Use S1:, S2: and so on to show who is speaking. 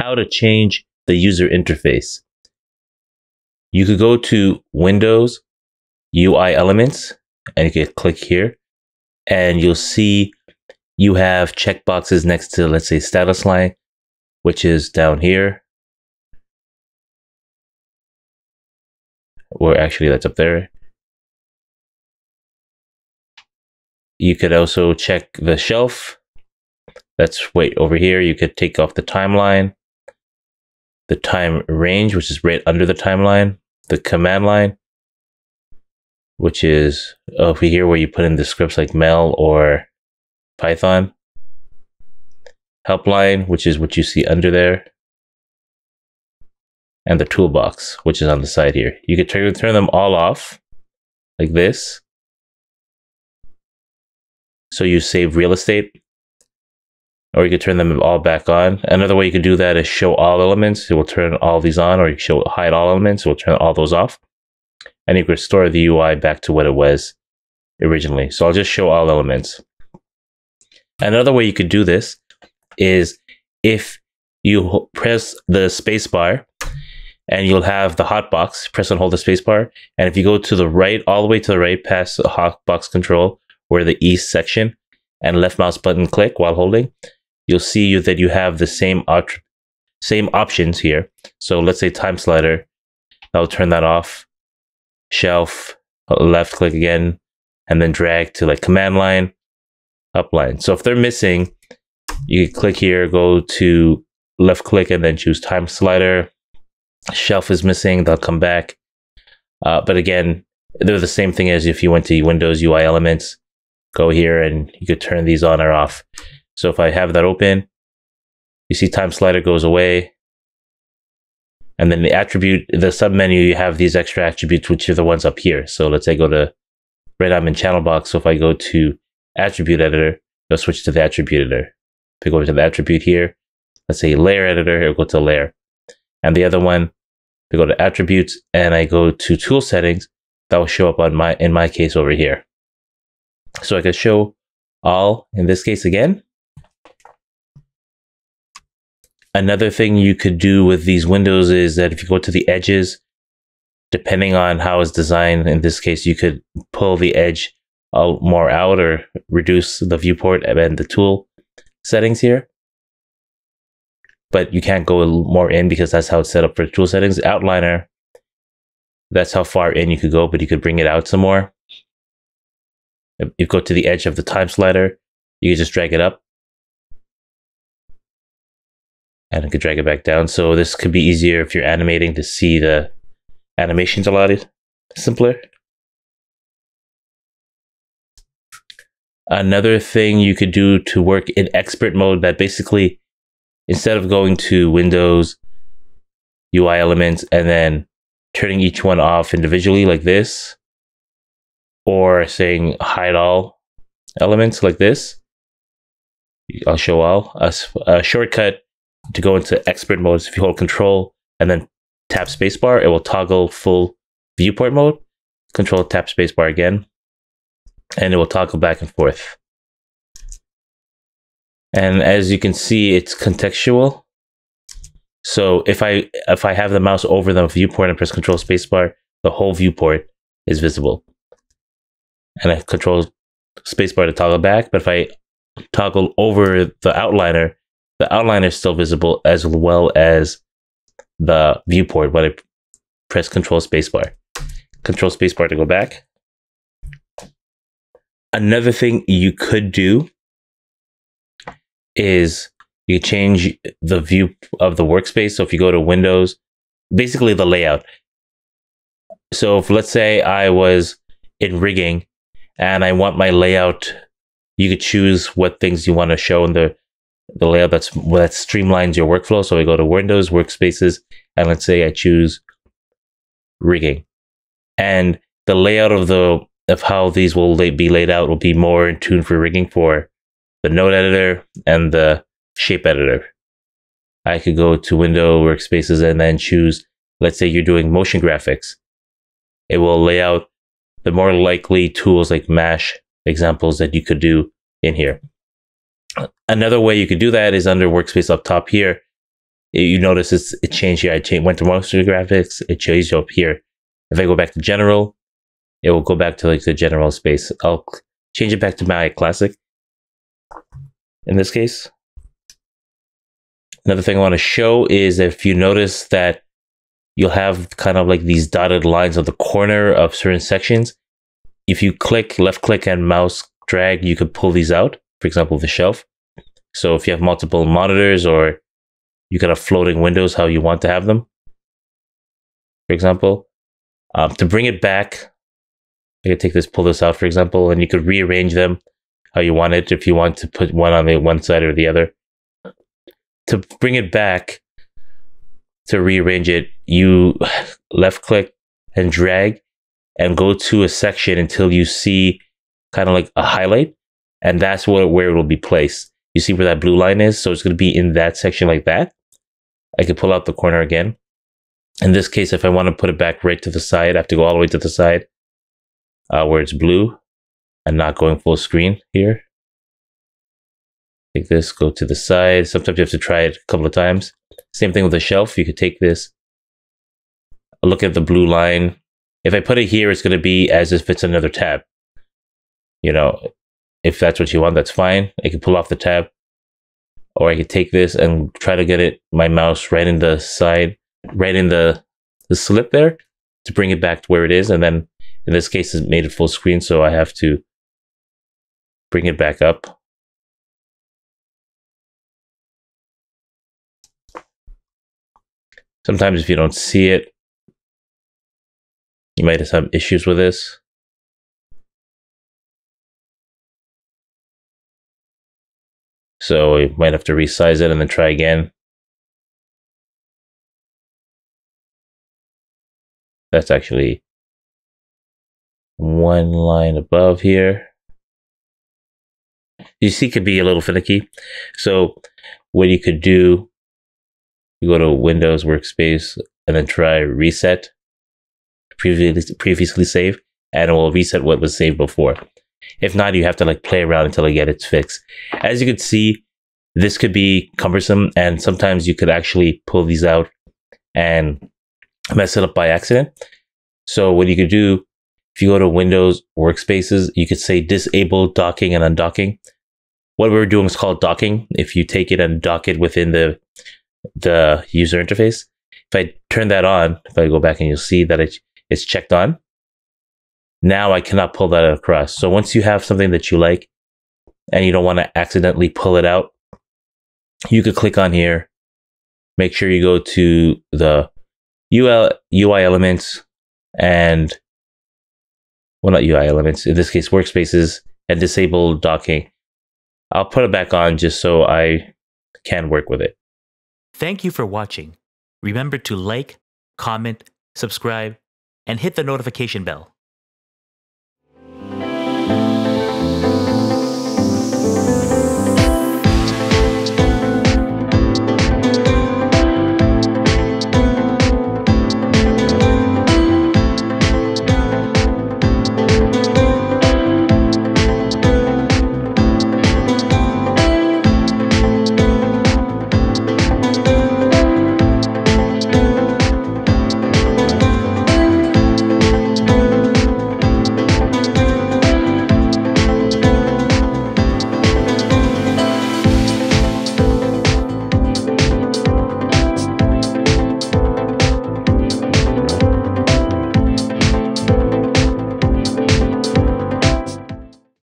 S1: how to change the user interface. You could go to Windows, UI Elements, and you can click here, and you'll see you have checkboxes next to, let's say, status line, which is down here. Or actually, that's up there. You could also check the shelf. That's over here. You could take off the timeline, the time range, which is right under the timeline, the command line, which is over here where you put in the scripts like Mel or Python. Helpline, which is what you see under there. And the toolbox, which is on the side here. You could turn them all off like this. So you save real estate. Or you could turn them all back on. Another way you could do that is show all elements. It will turn all these on, or you show hide all elements. It will turn all those off. And you can restore the UI back to what it was originally. So I'll just show all elements. Another way you could do this is if you press the space bar and you'll have the hotbox, press and hold the space bar. And if you go to the right, all the way to the right past the hotbox control, where the E section, and left mouse button click while holding, you'll see that you have the same options here. So let's say time slider, I'll turn that off. Shelf, left click again, and then drag to like command line, up line. So if they're missing, you can click here, go to left click, and then choose time slider. Shelf is missing, they'll come back. But again, they're the same thing as if you went to Windows UI Elements. Go here and you could turn these on or off. So if I have that open, you see time slider goes away. And then the attribute, the submenu, you have these extra attributes, which are the ones up here. So let's say go to right, I'm in channel box. So if I go to attribute editor, it'll switch to the attribute editor. If I go to the attribute here, let's say layer editor, it'll go to layer. And the other one, I go to attributes and I go to tool settings, that will show up on in my case over here. So I can show all in this case again. Another thing you could do with these windows is that if you go to the edges, depending on how it's designed, in this case, you could pull the edge more out or reduce the viewport and the tool settings here. But you can't go more in because that's how it's set up for tool settings. Outliner, that's how far in you could go, but you could bring it out some more. If you go to the edge of the time slider, you can just drag it up. And you could drag it back down. So this could be easier if you're animating to see the animations a lot simpler. Another thing you could do to work in expert mode, that basically, instead of going to Windows, UI Elements, and then turning each one off individually like this, or saying hide all elements like this, I'll show all. A shortcut to go into expert mode is if you hold Control and then tap spacebar, it will toggle full viewport mode. Control, tap spacebar again, and it will toggle back and forth. And as you can see, it's contextual. So if I have the mouse over the viewport and press Control spacebar, the whole viewport is visible. And I control spacebar to toggle back. But if I toggle over the outliner is still visible, as well as the viewport when I press Control spacebar. Control spacebar to go back. Another thing you could do is you change the view of the workspace. So if you go to Windows, basically the layout. So if, let's say I was in rigging and I want my layout, you could choose what things you want to show in the layout that streamlines your workflow. So I go to Windows, Workspaces, and let's say I choose rigging. And the layout of how these will be laid out will be more in tune for rigging for the node editor and the shape editor. I could go to Window, Workspaces, and then choose, let's say you're doing motion graphics. It will lay out the more likely tools like Mesh examples that you could do in here. Another way you could do that is under Workspace up top here. You notice it changed here. Went to motion graphics. It changed up here. If I go back to general, it will go back to like the general space. I'll change it back to my classic. In this case, another thing I want to show is if you notice that you'll have kind of like these dotted lines on the corner of certain sections. If you left click and mouse drag, you could pull these out. For example, the shelf. So if you have multiple monitors or you can have floating windows, how you want to have them. For example, to bring it back, you could take this, pull this out, for example, and you could rearrange them how you want it. If you want to put one on the one side or the other. To bring it back, to rearrange it, you left click and drag and go to a section until you see kind of like a highlight, and that's where it will be placed. You see where that blue line is? So it's going to be in that section like that. I could pull out the corner again. In this case, if I want to put it back right to the side, I have to go all the way to the side where it's blue and not going full screen here. Take this, go to the side. Sometimes you have to try it a couple of times. Same thing with the shelf. You could take this, look at the blue line. If I put it here, it's going to be as if it's another tab. You know, if that's what you want, that's fine. I can pull off the tab, or I could take this and try to get my mouse right in the side, right in the slit there to bring it back to where it is. And then in this case, it made it full screen, so I have to bring it back up. Sometimes if you don't see it, you might have some issues with this. So you might have to resize it and then try again. That's actually one line above here. You see, it could be a little finicky. So what you could do, you go to Windows Workspace and then try Reset, previously saved, and it will reset what was saved before. If not, you have to like play around until you get it fixed. As you can see, this could be cumbersome, and sometimes you could actually pull these out and mess it up by accident. So what you could do, if you go to Windows Workspaces, you could say disable docking and undocking. What we're doing is called docking. If you take it and dock it within the user interface. If I turn that on, if I go back, and you'll see that it's checked on. Now I cannot pull that across. So once you have something that you like and you don't want to accidentally pull it out, you could click on here. Make sure you go to the UI elements and, well, not UI elements, in this case, workspaces, and disable docking. I'll put it back on just so I can work with it.
S2: Thank you for watching. Remember to like, comment, subscribe, and hit the notification bell.